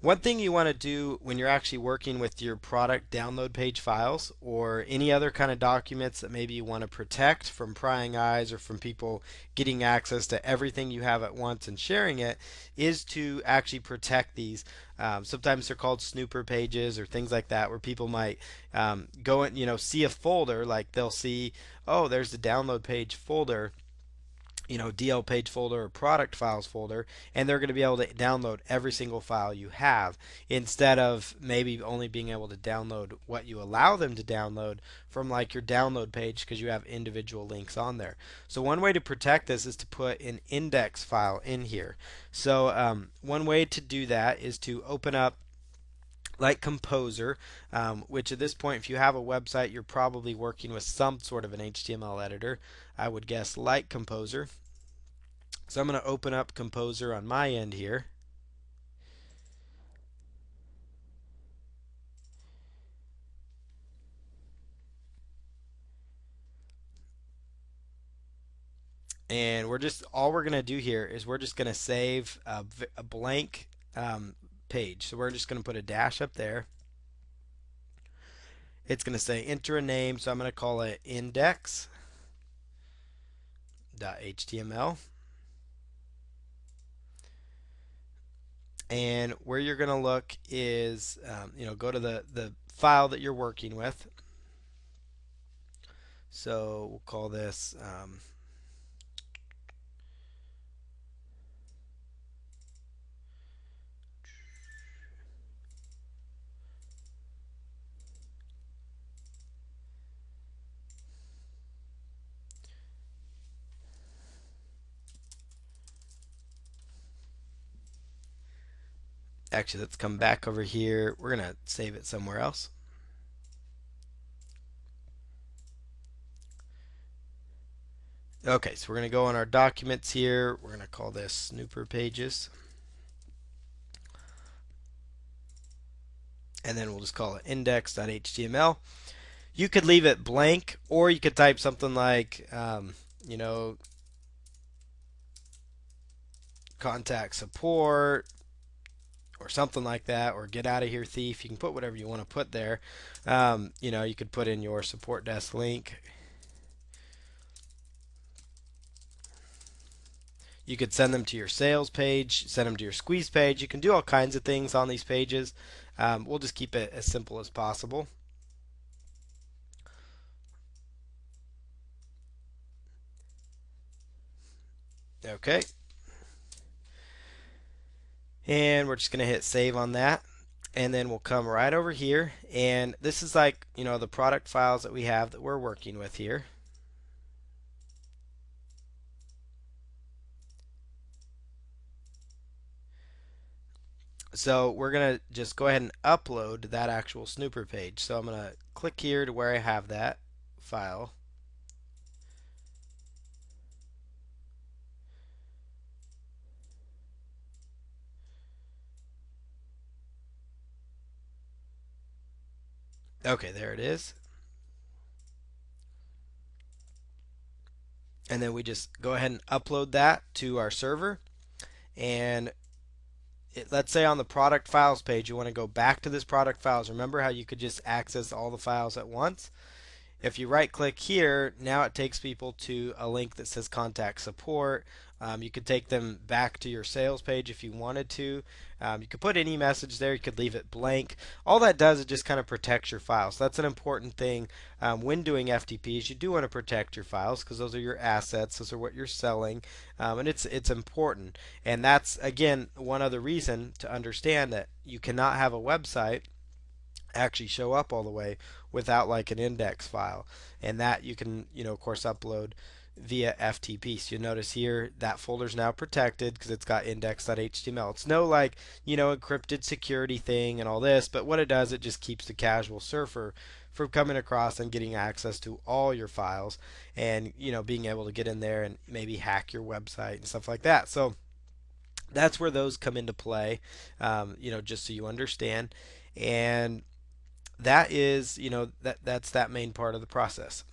One thing you want to do when you're actually working with your product download page files or any other kind of documents that maybe you want to protect from prying eyes or from people getting access to everything you have at once and sharing it is to actually protect these. Sometimes they're called snooper pages or things like that, where people might go and see a folder, like they'll see, oh, there's the download page folder, DL page folder or product files folder, and they're going to be able to download every single file you have instead of maybe only being able to download what you allow them to download from like your download page because you have individual links on there. So one way to protect this is to put an index file in here. So one way to do that is to open up like Composer, which at this point, if you have a website, you're probably working with some sort of an HTML editor. I would guess like Composer. So I'm going to open up Composer on my end here. And all we're going to do here is we're just going to save a blank page. So we're just going to put a dash up there. It's going to say enter a name, so I'm going to call it index.html. And where you're going to look is, go to the file that you're working with. So we'll call this actually, let's come back over here. We're going to save it somewhere else. Okay, so we're going to go on our documents here. We're going to call this snooper pages. And then we'll just call it index.html. You could leave it blank, or you could type something like, contact support, or something like that, or get out of here thief. You can put whatever you want to put there. You could put in your support desk link. You could send them to your sales page, send them to your squeeze page. You can do all kinds of things on these pages. We'll just keep it as simple as possible. Okay. And we're just going to hit save on that. And then we'll come right over here. And this is like, the product files that we have that we're working with here. So we're going to just go ahead and upload that actual snooper page. So I'm going to click here to where I have that file. Okay, there it is. And then we just go ahead and upload that to our server. And let's say on the product files page, you want to go back to this product files. Remember how you could just access all the files at once? If you right click here, now it takes people to a link that says contact support. You could take them back to your sales page if you wanted to. You could put any message there. You could leave it blank. All that does is just kind of protects your files. So that's an important thing when doing FTPs. You do want to protect your files because those are your assets. Those are what you're selling, and it's important. And that's again one other reason to understand that you cannot have a website actually show up all the way without like an index file, and that you can of course upload via FTP. So you notice here that folder is now protected because it's got index.html. It's no like encrypted security thing and all this, but what it does, it just keeps the casual surfer from coming across and getting access to all your files, and being able to get in there and maybe hack your website and stuff like that. So that's where those come into play, just so you understand. And that is, that's that main part of the process.